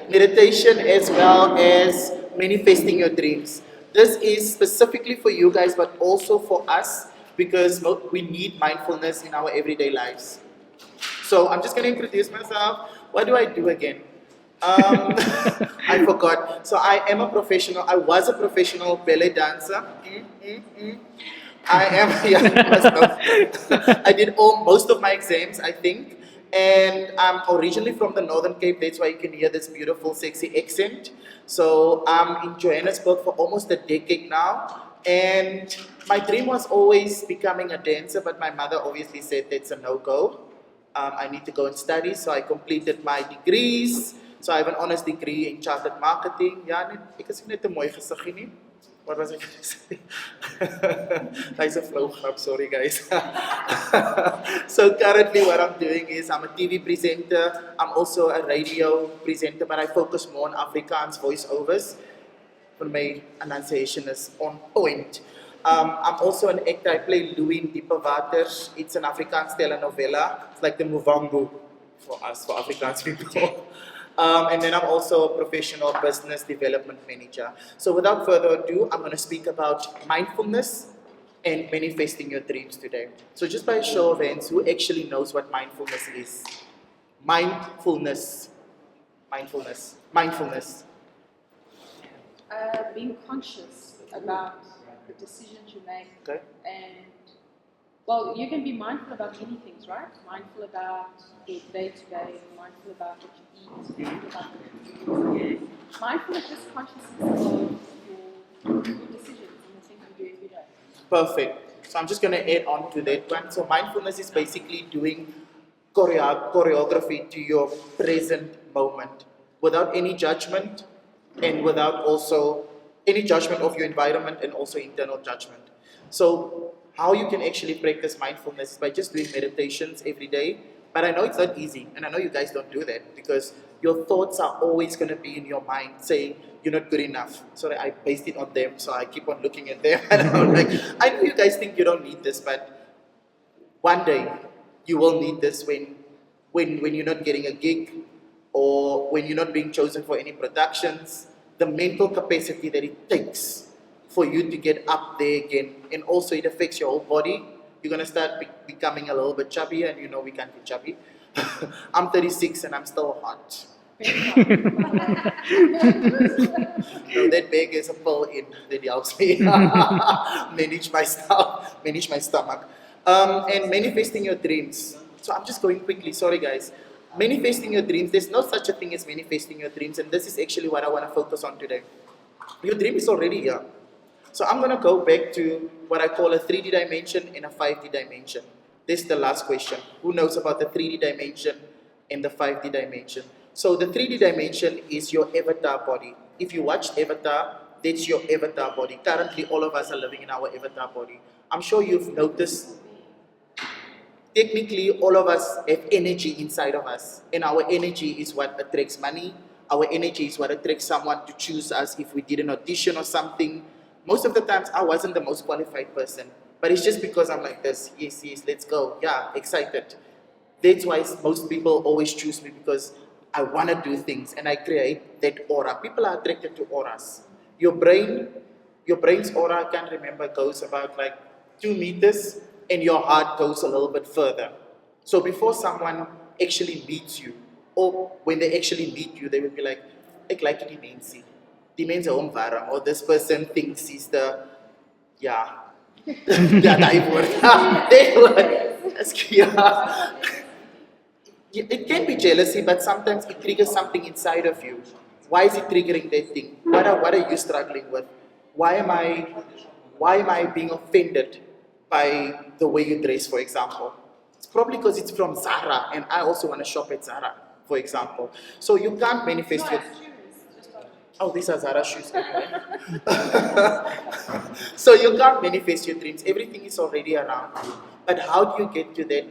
meditation as well as manifesting your dreams. This is specifically for you guys, but also for us because we need mindfulness in our everyday lives. So I'm just going to introduce myself. What do I do again? I forgot. So I am a professional. I was a professional ballet dancer. I am. Yeah, you must know. I did most of my exams, I think, and I'm originally from the Northern Cape. That's why you can hear this beautiful, sexy accent. So I'm in Johannesburg for almost a decade now, and my dream was always becoming a dancer. But my mother obviously said that's a no-go. I need to go and study, so I completed my degrees. So I have an honors degree in chartered marketing. Ja, ek is net 'n mooi gesiggie nie. What was I going to say? That's a flow grap, sorry guys. So currently what I'm doing is I'm a TV presenter. I'm also a radio presenter, but I focus more on Afrikaans voiceovers. For my enunciation is on point. I'm also an actor. I play Louis in Diepe Waters. It's an Afrikaans telenovela. It's like the Muvambu for us, for Afrikaans people. And then I'm also a professional business development manager. So without further ado, I'm going to speak about mindfulness and manifesting your dreams today. So just by a show of hands, who actually knows what mindfulness is? Mindfulness. Mindfulness. Mindfulness. Being conscious about the decisions you make, Okay. and well, you can be mindful about many things, right? Mindful about your day-to-day, mindful about what you eat, mindful about what you do. Mindful is just consciousness of your decisions and the things you do every day. Perfect. So I'm just going to add on to that one. So mindfulness is basically doing choreography to your present moment without any judgment and without also any judgment of your environment and also internal judgment. So how you can actually practice mindfulness is by just doing meditations every day. But I know it's not easy, and I know you guys don't do that because your thoughts are always going to be in your mind saying you're not good enough. Sorry, I based it on them, so I keep on looking at them. And I'm like, I know you guys think you don't need this, but one day you will need this when you're not getting a gig or when you're not being chosen for any productions. The mental capacity that it takes for you to get up there again, and also it affects your whole body. You're gonna start becoming a little bit chubby, and you know we can't be chubby. I'm 36 and I'm still hot. No, that bag is a pill in that helps me manage my stomach, and manifesting your dreams. So I'm just going quickly. Sorry, guys. Manifesting your dreams. There's no such a thing as manifesting your dreams, and this is actually what I want to focus on today. Your dream is already here. So I'm going to go back to what I call a 3D dimension and a 5D dimension. This is the last question. Who knows about the 3D dimension and the 5D dimension? So the 3D dimension is your avatar body. If you watch Avatar, that's your avatar body. Currently, all of us are living in our avatar body. I'm sure you've noticed, technically, all of us have energy inside of us. And our energy is what attracts money. Our energy is what attracts someone to choose us if we did an audition or something. Most of the times, I wasn't the most qualified person. But it's just because I'm like this. Yes, let's go. Yeah, excited. That's why most people always choose me, because I want to do things and I create that aura. People are attracted to auras. Your brain's aura, I can't remember, goes about like 2 meters, and your heart goes a little bit further. So before someone actually meets you, or when they actually meet you, they will be like, "Ik like die mensie. Die mense hom warm," or this person thinks he's the, yeah. Ja, daai woord. Daai woord. Yeah. It can be jealousy, but sometimes it triggers something inside of you. Why is it triggering that thing? What are you struggling with? Why am I being offended by the way you dress, for example? It's probably because it's from Zara, and I also want to shop at Zara, for example. So you can't manifest your... Oh, these are Zara shoes. So you can't manifest your dreams. Everything is already around you. But how do you get to that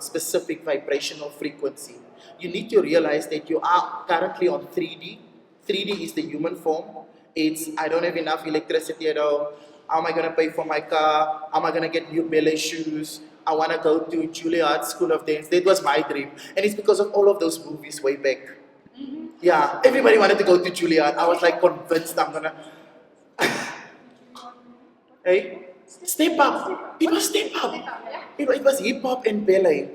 specific vibrational frequency? You need to realize that you are currently on 3D. 3D is the human form. It's, I don't have enough electricity at home. How am I going to pay for my car? How am I going to get new ballet shoes? I want to go to Julius School of Dance. That was my dream. And it's because of all of those movies way back. Yeah, everybody wanted to go to Julius. I was like convinced I'm gonna. Hey, step up. It was step up. It was hip hop and ballet.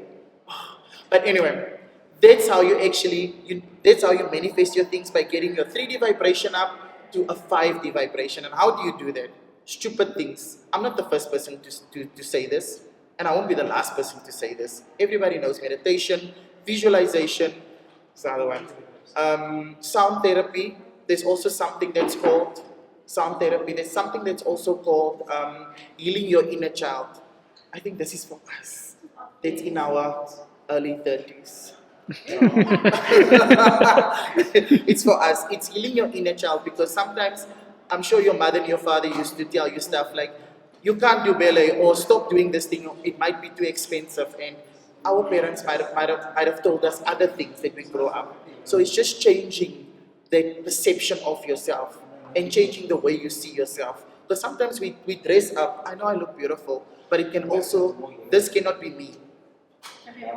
But anyway, that's how you manifest your things by getting your 3D vibration up to a 5D vibration. And how do you do that? Stupid things. I'm not the first person to say this, and I won't be the last person to say this. Everybody knows meditation, visualization, what's the other one? Sound therapy. There's also something that's called sound therapy. There's something that's also called healing your inner child. I think this is for us. That's in our early 30s. It's for us. It's healing your inner child because sometimes I'm sure your mother and your father used to tell you stuff like, you can't do ballet or stop doing this thing, or it might be too expensive. And our parents might have told us other things that we grow up. So it's just changing the perception of yourself and changing the way you see yourself. Because sometimes we dress up, I know I look beautiful, but it can also, this cannot be me.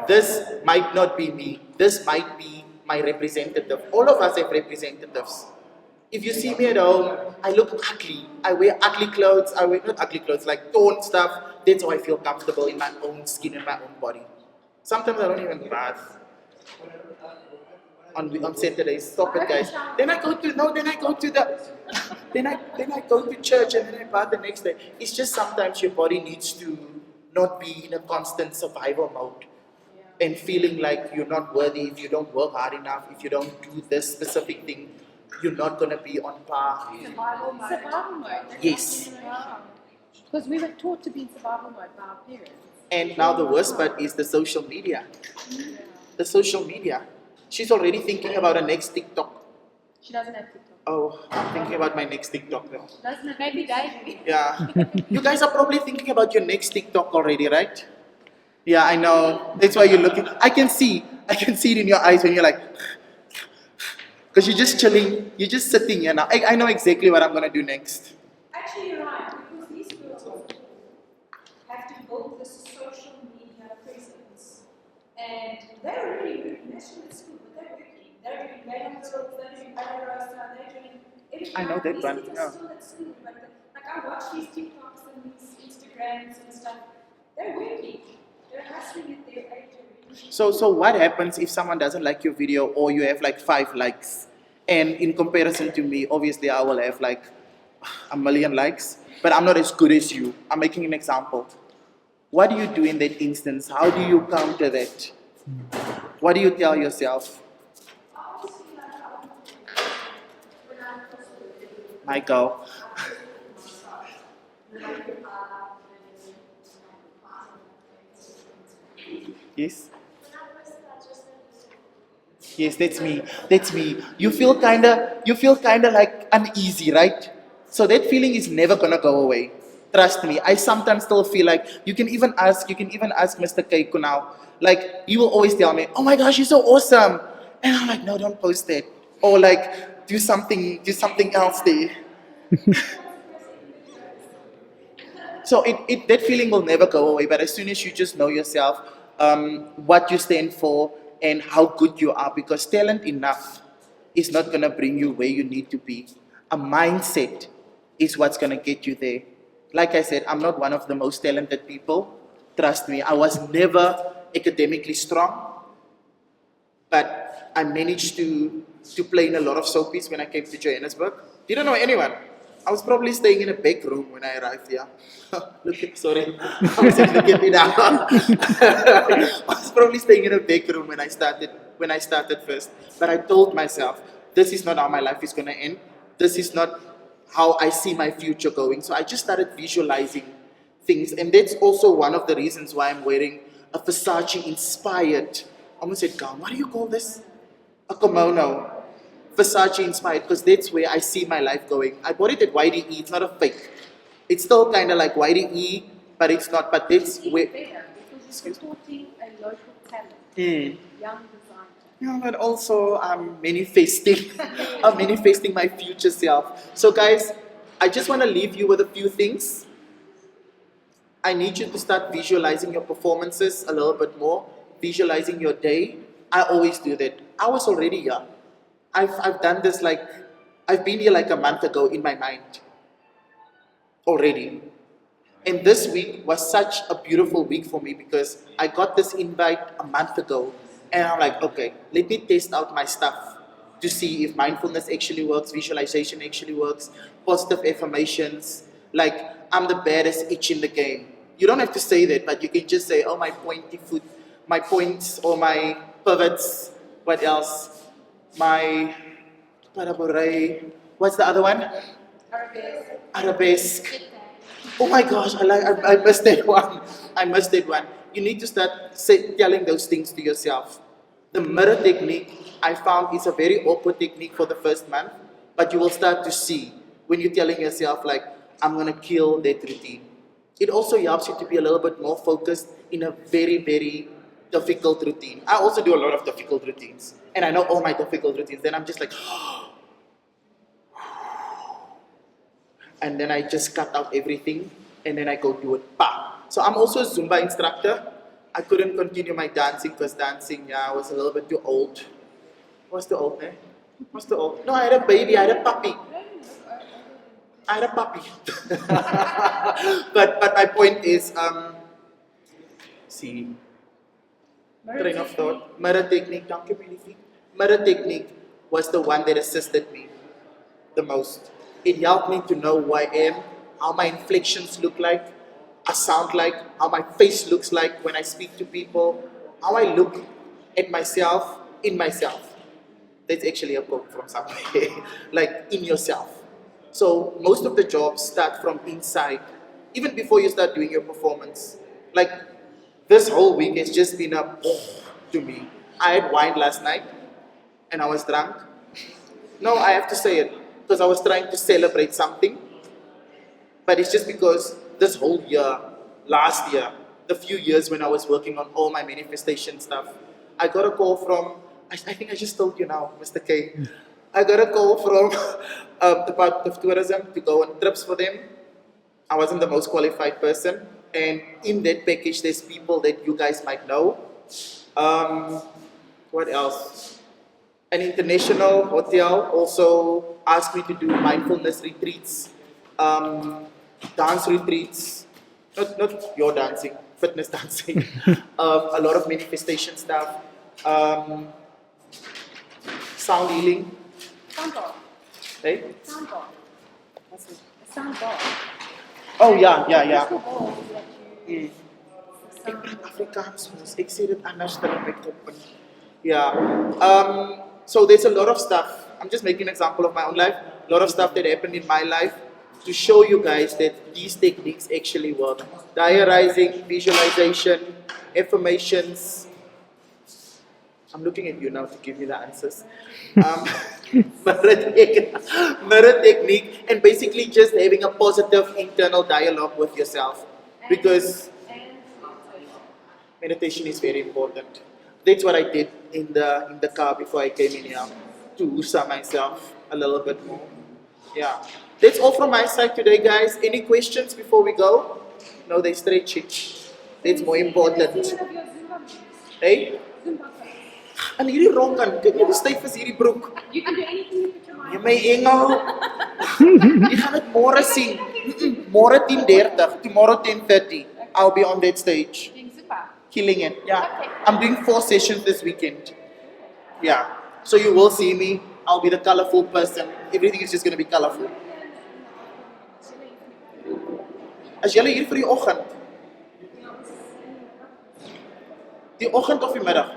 This might not be me. This might be my representative. All of us have representatives. If you see me at home, I look ugly. I wear ugly clothes. I wear not ugly clothes, like torn stuff. That's how I feel comfortable in my own skin and my own body. Sometimes I don't even bath on Saturdays. Stop it, guys. Then I go to then I go to church and then I bath the next day. It's just sometimes your body needs to not be in a constant survival mode and feeling like you're not worthy if you don't work hard enough, if you don't do this specific thing, you're not gonna be on par. Survival mode. Yes. Because we were taught to be in survival mode by our parents. And now the worst part is the social media. The social media. She's already thinking about her next TikTok. She doesn't have TikTok. Oh, I'm thinking about my next TikTok now. Doesn't have maybe daily. Yeah. You guys are probably thinking about your next TikTok already, right? Yeah, I know. That's why you're looking. I can see it in your eyes when you're like, because you're just chilling, you're just sitting here now. I know exactly what I'm gonna do next. Actually, you're right, because these girls have to build this social media presence. And they're really working. They're still at school, but they're working. They're doing Bellum girls, they're doing Bella Rosa, they're doing everything. I know that these one, kids yeah. are still at school, but like I watch these TikToks and these Instagrams and stuff. They're working. They're hustling at their age. So what happens if someone doesn't like your video or you have like 5 likes? And in comparison to me, obviously I will have like a million likes, but I'm not as good as you. I'm making an example. What do you do in that instance? How do you counter that? What do you tell yourself? Michael. Yes? Yes, that's me. That's me. You feel kinda like uneasy, right? So that feeling is never gonna go away. Trust me. I sometimes still feel like you can even ask Mr. Keiko now. Like he will always tell me, "Oh my gosh, you're so awesome," and I'm like, "No, don't post that." Or like, do something else there. So that feeling will never go away. But as soon as you just know yourself, what you stand for, and how good you are, because talent enough is not gonna bring you where you need to be. A mindset is what's gonna get you there. Like I said, I'm not one of the most talented people. Trust me, I was never academically strong, but I managed to play in a lot of soapies when I came to Johannesburg. Didn't know anyone. I was probably staying in a back room when I arrived here. Sorry, I was saying, look at me now. I was probably staying in a back room when I started first. But I told myself, this is not how my life is gonna end. This is not how I see my future going. So I just started visualizing things, and that's also one of the reasons why I'm wearing a Versace inspired, I almost said gown. What do you call this? A kimono. Versace inspired, because that's where I see my life going. I bought it at YDE, it's not a fake. It's still kind of like YDE, but it's not, but that's where... Better, because you're supporting a local talent, young designer. Yeah, but also I'm manifesting, I'm manifesting my future self. So guys, I just want to leave you with a few things. I need you to start visualizing your performances a little bit more, visualizing your day. I always do that. I was already here. I've done this like, I've been here like a month ago in my mind already. And this week was such a beautiful week for me because I got this invite a month ago. And I'm like, okay, let me test out my stuff to see if mindfulness actually works, visualization actually works, positive affirmations. Like, I'm the baddest itch in the game. You don't have to say that, but you can just say, oh, my pointy foot, my points or my pivots. What else? My paraboray. What's the other one? Arabesque. Oh my gosh, I missed that one. I missed that one. You need to start telling those things to yourself. The mirror technique I found is a very awkward technique for the first month, but you will start to see when you're telling yourself like, I'm gonna kill that routine. It also helps you to be a little bit more focused in a very, very difficult routine. I also do a lot of difficult routines, and I know all my difficult routines. Then I'm just like, and then I just cut out everything and then I go do it. Pa. So I'm also a Zumba instructor. I couldn't continue my dancing because dancing, yeah, I was a little bit too old. What's too old, eh? What's too old? No, I had a baby, I had a puppy. I had a puppy. but my point is, see, train of thought. Mirror technique, dank je Melifie. Mirror technique was the one that assisted me the most. It helped me to know who I am, how my inflections look like, I sound like, how my face looks like when I speak to people, how I look at myself, in myself. That's actually a quote from somewhere, like in yourself. So most of the jobs start from inside, even before you start doing your performance. Like this whole week has just been a to me. I had wine last night and I was drunk. No, I have to say it because I was trying to celebrate something, but it's just because this whole year, last year, the few years when I was working on all my manifestation stuff, I got a call from, I think I just told you now, Mr. K. I got a call from Department of Tourism to go on trips for them. I wasn't the most qualified person, and in that package, there's people that you guys might know. What else? An international hotel also asked me to do mindfulness retreats, dance retreats, not your dancing, fitness dancing, a lot of manifestation stuff, sound healing, Soundbar. right? Soundbar. What's it? A soundbar. Oh yeah. Crystal balls that you Ek sound. praat Afrikaans, mos. Ek sê dit anders dan op my kop in. Yeah. So there's a lot of stuff. I'm just making an example of my own life. A lot of stuff that happened in my life to show you guys that these techniques actually work. Diarizing, visualization, affirmations. I'm looking at you now to give me the answers. Mirror technique, and basically just having a positive internal dialogue with yourself. Because meditation is very important. That's what I did in the car before I came in here to usa myself a little bit more. Yeah. That's all from my side today, guys. Any questions before we go? No, they stretch it. That's more important. One of your Zumba moves. Hey? Zumba class. En hierdie rok kan, kyk net hoe styf is hierdie broek. You can do anything you put your mind Jy my engel. Jy gaan dit môre sien. Môre 10:30, tomorrow 10:30. I'll be on that stage. doing Zumba. Killing it. Yeah. I'm doing 4 sessions this weekend. Yeah. So you will see me. I'll be the colorful person. Everything is just going to be colorful. As julle hier vir die oggend. Die oggend of die middag?